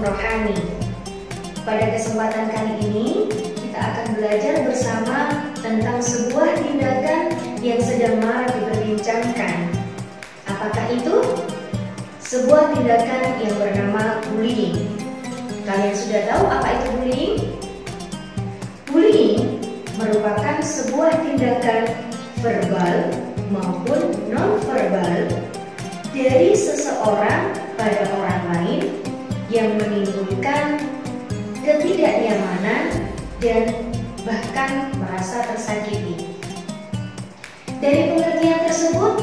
rohani. Pada kesempatan kali ini, kita akan belajar bersama tentang sebuah tindakan yang sedang marak diperbincangkan. Apakah itu? Sebuah tindakan yang bernama bullying. Kalian sudah tahu apa itu bullying? Bullying merupakan sebuah tindakan verbal maupun non-verbal dari seseorang pada orang lain yang menimbulkan ketidaknyamanan dan bahkan merasa tersakiti. Dari pengertian tersebut,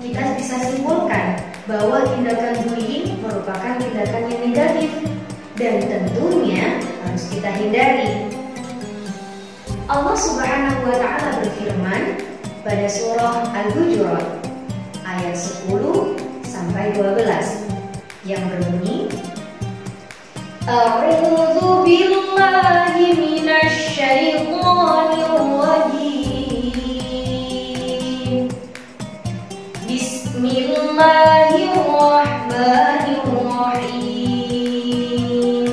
kita bisa simpulkan bahwa tindakan bullying merupakan tindakan yang negatif dan tentunya harus kita hindari. Allah Subhanahu wa Ta'ala berfirman pada surah Al-Hujurat ayat 10 sampai 12 yang berbunyi, A'udzu billahi minasy syaithanir rajim. Bismillahirrahmanirrahim.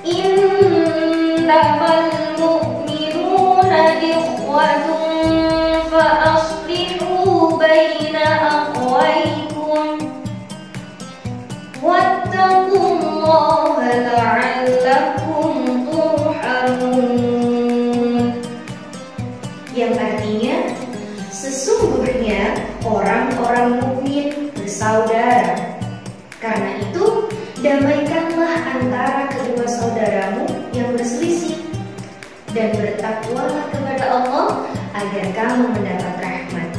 Innamal mu'minuna ikhwatun fa aslihu baina akhawaykum wattaqullaha la'allakum turhamun. Yang artinya, sesungguhnya orang-orang mukmin bersaudara. Karena itu, damaikanlah antara kedua saudaramu yang berselisih dan bertakwalah kepada Allah agar kamu mendapat rahmat.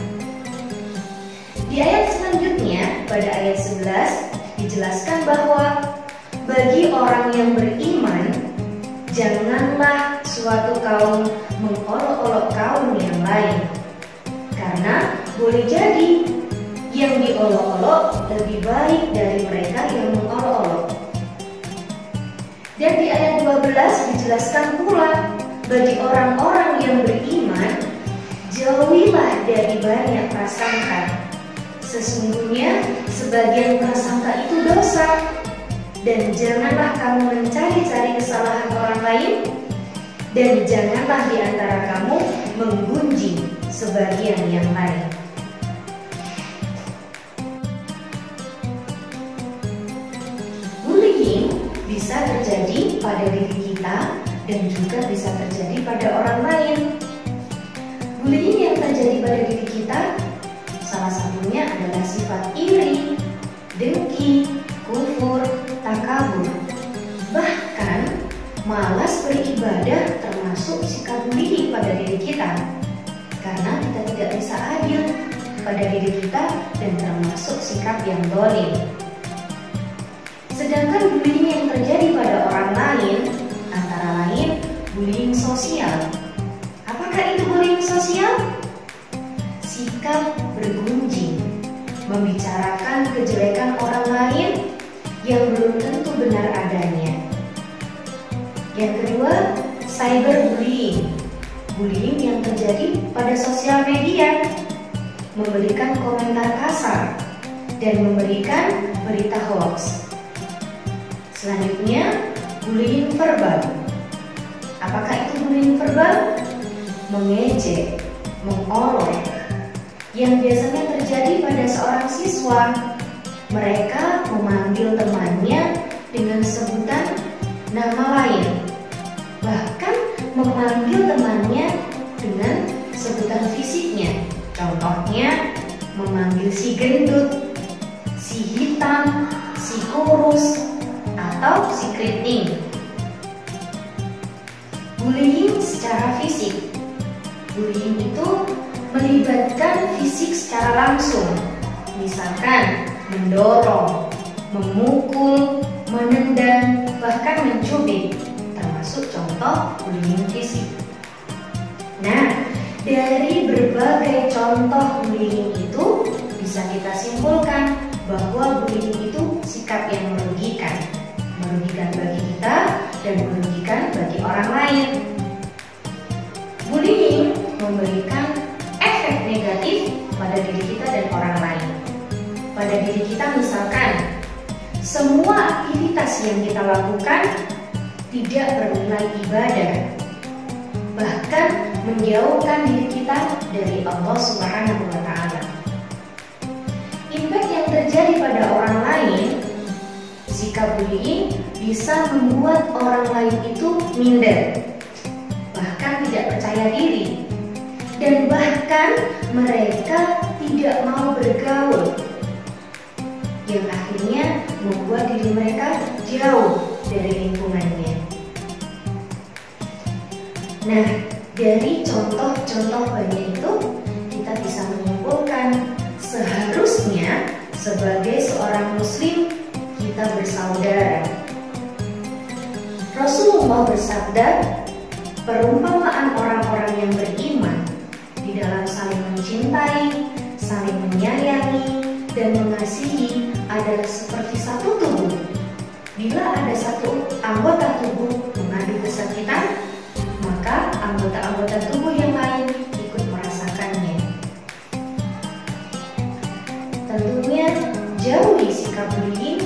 Di ayat selanjutnya, pada ayat 11, dijelaskan bahwa bagi orang yang beriman, janganlah suatu kaum mengolok-olok kaum yang lain, karena boleh jadi yang diolok-olok lebih baik dari mereka yang mengolok-olok. Dan di ayat 12 dijelaskan pula, bagi orang-orang yang beriman, jauhilah dari banyak prasangka. Sesungguhnya sebagian prasangka itu dosa. Dan janganlah kamu mencari-cari kesalahan orang lain, dan janganlah di antara kamu menggunjing sebagian yang lain. Bullying bisa terjadi pada diri kita dan juga bisa terjadi pada orang lain. Bullying yang terjadi pada diri kita salah satunya adalah sifat iri, dengki, kufur, takabur, bahkan malas beribadah termasuk sikap bullying pada diri kita, karena kita tidak bisa adil pada diri kita dan termasuk sikap yang zalim. Sedangkan bullying yang terjadi pada orang lain antara lain bullying sosial. Apakah itu bullying sosial? Sikap bergunjing, membicarakan kejelekan orang lain yang belum tentu benar adanya. Yang kedua, cyberbullying. Bullying yang terjadi pada sosial media, memberikan komentar kasar dan memberikan berita hoax. Selanjutnya, bullying verbal. Apakah itu bullying verbal? Mengejek, mengolok, yang biasanya terjadi pada seorang siswa. Mereka memanggil temannya dengan sebutan nama lain, bahkan memanggil temannya dengan sebutan fisiknya. Contohnya, memanggil si gendut, si hitam, si kurus, atau si keriting. Bullying secara fisik. Bullying itu melibatkan fisik secara langsung, misalkan mendorong, memukul, menendang, bahkan mencubit, termasuk contoh bullying fisik. Nah, dari berbagai contoh bullying itu bisa kita simpulkan bahwa bullying itu sikap yang merugikan bagi kita dan merugikan bagi orang lain. Bullying memberikan efek negatif pada diri kita dan orang lain. Pada diri kita misalkan, semua aktivitas yang kita lakukan tidak bernilai ibadah, bahkan menjauhkan diri kita dari Allah Subhanahu wa Ta'ala. Impact yang terjadi pada orang lain, sikap bullying bisa membuat orang lain itu minder, bahkan tidak percaya diri, dan bahkan mereka tidak mau bergaul, yang akhirnya membuat diri mereka jauh dari lingkungannya. Nah, dari contoh-contoh banyak itu, kita bisa menyimpulkan seharusnya sebagai seorang muslim kita bersaudara. Rasulullah bersabda, perumpamaan orang-orang yang beriman di dalam saling mencintai, saling menyayangi, dan mengasihi adalah seperti satu tubuh. Bila ada satu anggota tubuh mengadu kesakitan, maka anggota-anggota tubuh yang lain ikut merasakannya. Tentunya jauhi sikap bullying,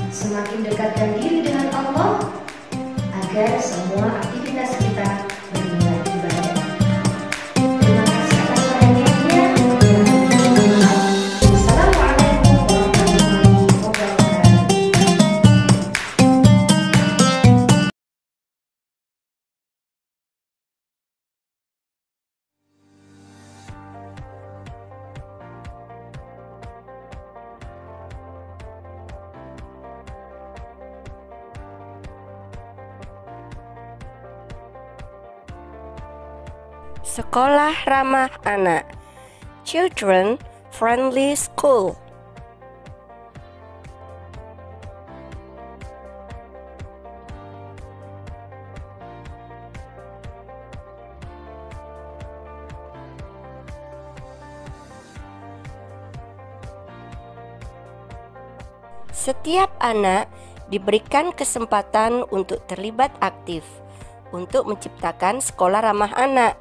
semakin dekatkan diri dengan Allah agar semua aktivitas kita bernilai ibadah. Terima kasih atas perhatiannya. Assalamualaikum warahmatullahi wabarakatuh. Sekolah ramah anak, Children Friendly School. Setiap anak diberikan kesempatan untuk terlibat aktif untuk menciptakan sekolah ramah anak.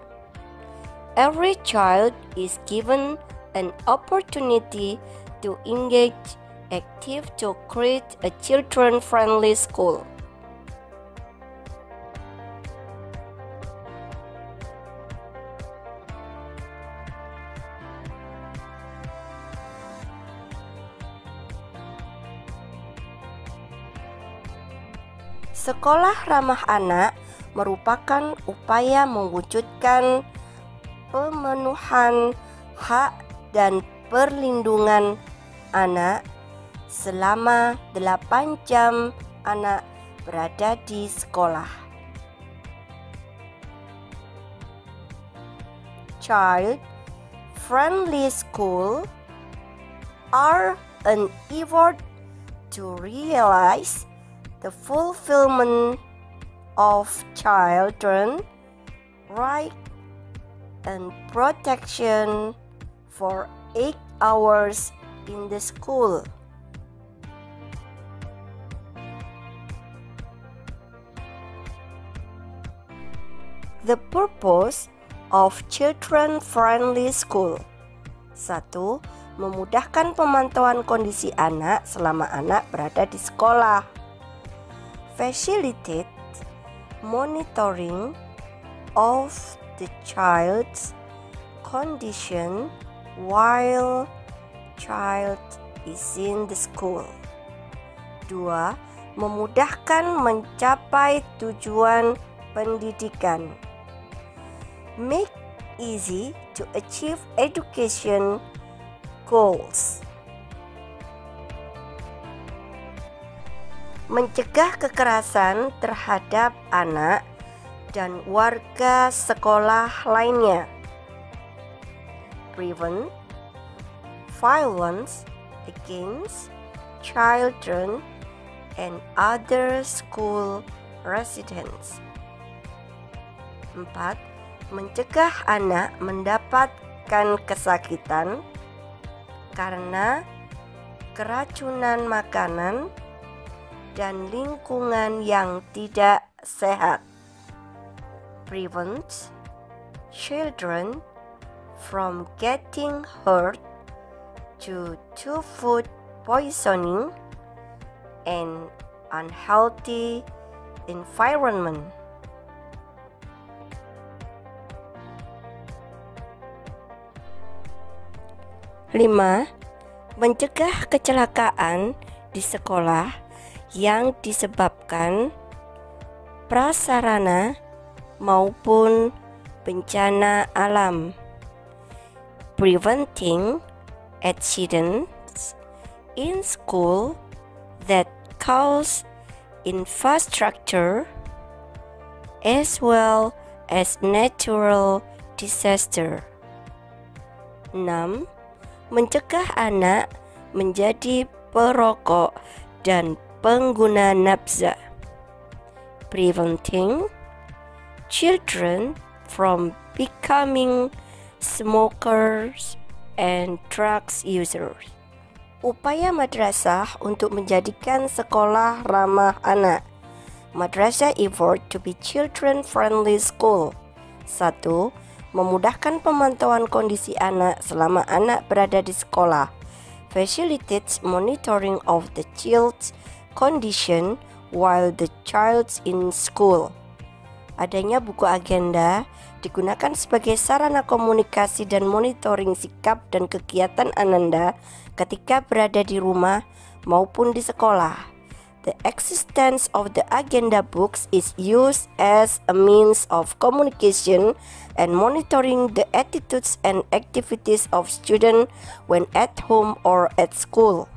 Every child is given an opportunity to engage active to create a children-friendly school. Sekolah ramah anak merupakan upaya mewujudkan pemenuhan hak dan perlindungan anak selama 8 jam anak berada di sekolah. Child-friendly school are an effort to realize the fulfillment of children right and protection for 8 hours in the school. The purpose of children-friendly school. 1. Memudahkan pemantauan kondisi anak selama anak berada di sekolah. Facilitate monitoring of the child's condition while child is in the school. 2. Memudahkan mencapai tujuan pendidikan. Make easy to achieve education goals. Mencegah kekerasan terhadap anak dan warga sekolah lainnya. Prevent violence against children and other school residents. 4. Mencegah anak mendapatkan kesakitan karena keracunan makanan dan lingkungan yang tidak sehat. Prevent children from getting hurt due to food poisoning an unhealthy environment. 5. Mencegah kecelakaan di sekolah yang disebabkan prasarana maupun bencana alam. Preventing accidents in school that cause infrastructure as well as natural disaster. 6. Mencegah anak menjadi perokok dan pengguna nafza. Preventing children from becoming smokers and drugs users. Upaya madrasah untuk menjadikan sekolah ramah anak. Madrasah effort to be children-friendly school. 1. Memudahkan pemantauan kondisi anak selama anak berada di sekolah. Facilitates monitoring of the child's condition while the child's in school. Adanya buku agenda digunakan sebagai sarana komunikasi dan monitoring sikap dan kegiatan Ananda ketika berada di rumah maupun di sekolah. The existence of the agenda books is used as a means of communication and monitoring the attitudes and activities of students when at home or at school.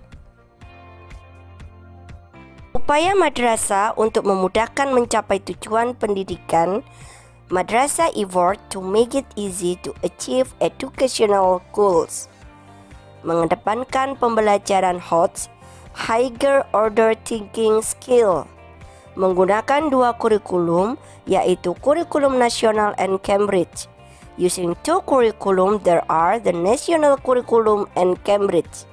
Upaya madrasah untuk memudahkan mencapai tujuan pendidikan. Madrasah effort to make it easy to achieve educational goals. Mengedepankan pembelajaran HOTS, Higher Order Thinking Skill, menggunakan 2 kurikulum, yaitu kurikulum nasional and Cambridge. Using 2 curriculum, there are the national curriculum and Cambridge.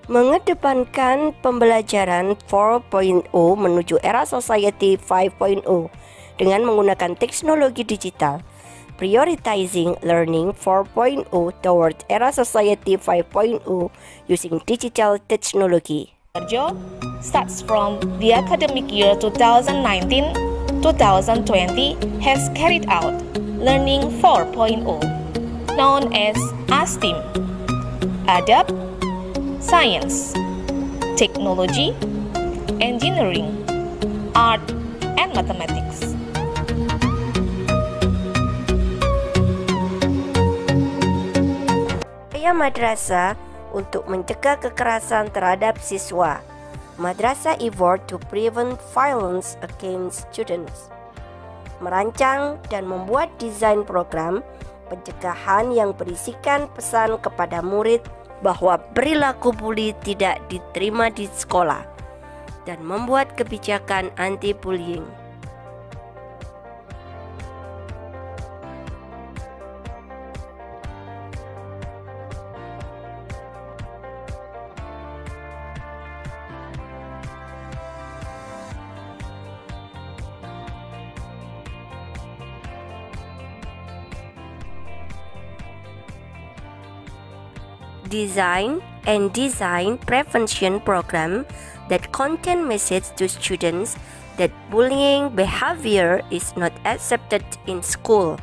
Mengedepankan pembelajaran 4.0 menuju era Society 5.0 dengan menggunakan teknologi digital. Prioritizing learning 4.0 toward era Society 5.0 using digital technology. Sidoarjo starts from the academic year 2019-2020 has carried out Learning 4.0, known as ASTIM, Adab, Science, Technology, Engineering, Art, and Mathematics. Upaya madrasah untuk mencegah kekerasan terhadap siswa. Madrasah effort to prevent violence against students. Merancang dan membuat desain program pencegahan yang berisikan pesan kepada murid bahwa perilaku bully tidak diterima di sekolah dan membuat kebijakan anti-bullying. Design prevention program that contain message to students that bullying behavior is not accepted in school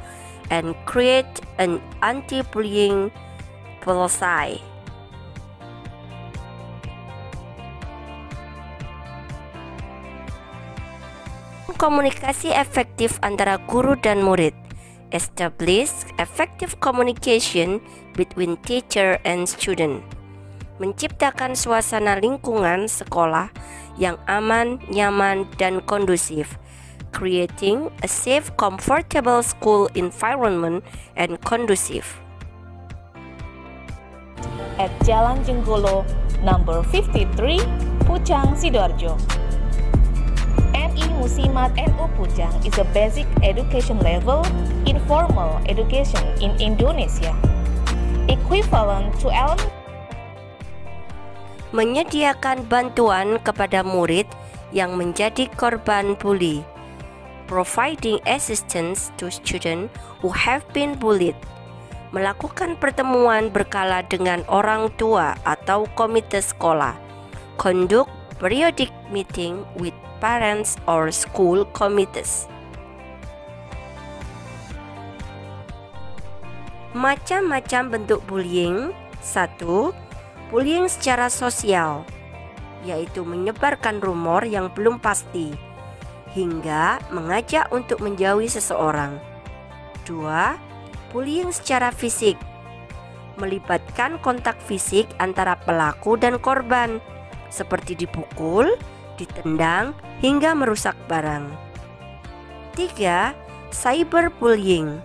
and create an anti-bullying policy. Komunikasi efektif antara guru dan murid. Establish effective communication between teacher and student. Menciptakan suasana lingkungan sekolah yang aman, nyaman, dan kondusif. Creating a safe, comfortable school environment and conducive. At Jalan Jenggolo, number 53, Puchang, Sidoarjo. MI Musimat NU Puchang is a basic education level informal education in Indonesia, equivalent to elementary. Menyediakan bantuan kepada murid yang menjadi korban bully, providing assistance to students who have been bullied. Melakukan pertemuan berkala dengan orang tua atau komite sekolah. Conduct periodic meeting with parents or school committees. Macam-macam bentuk bullying. 1. Bullying secara sosial, yaitu menyebarkan rumor yang belum pasti hingga mengajak untuk menjauhi seseorang. 2. Bullying secara fisik, melibatkan kontak fisik antara pelaku dan korban, seperti dipukul, ditendang, hingga merusak barang. 3. Cyberbullying,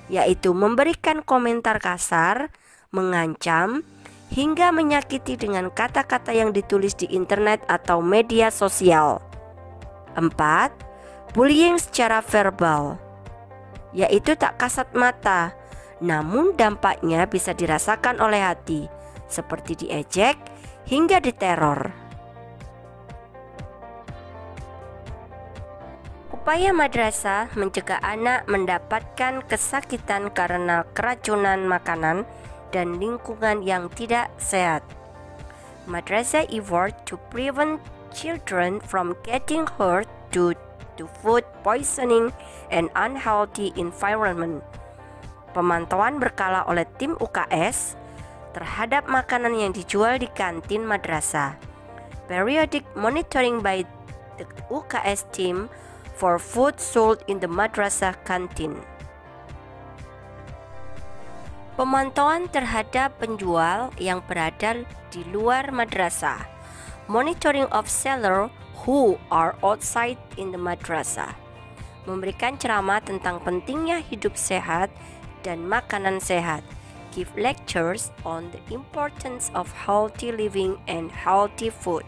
yaitu memberikan komentar kasar, mengancam, hingga menyakiti dengan kata-kata yang ditulis di internet atau media sosial. 4. Bullying secara verbal, yaitu tak kasat mata, namun dampaknya bisa dirasakan oleh hati, seperti diejek hingga diteror. Upaya madrasah mencegah anak mendapatkan kesakitan karena keracunan makanan dan lingkungan yang tidak sehat. Madrasah effort to prevent children from getting hurt due to food poisoning and unhealthy environment. Pemantauan berkala oleh tim UKS terhadap makanan yang dijual di kantin madrasah. Periodic monitoring by the UKS team for food sold in the madrasah canteen. Pemantauan terhadap penjual yang berada di luar madrasah. Monitoring of seller who are outside in the madrasah. Memberikan ceramah tentang pentingnya hidup sehat dan makanan sehat. Give lectures on the importance of healthy living and healthy food.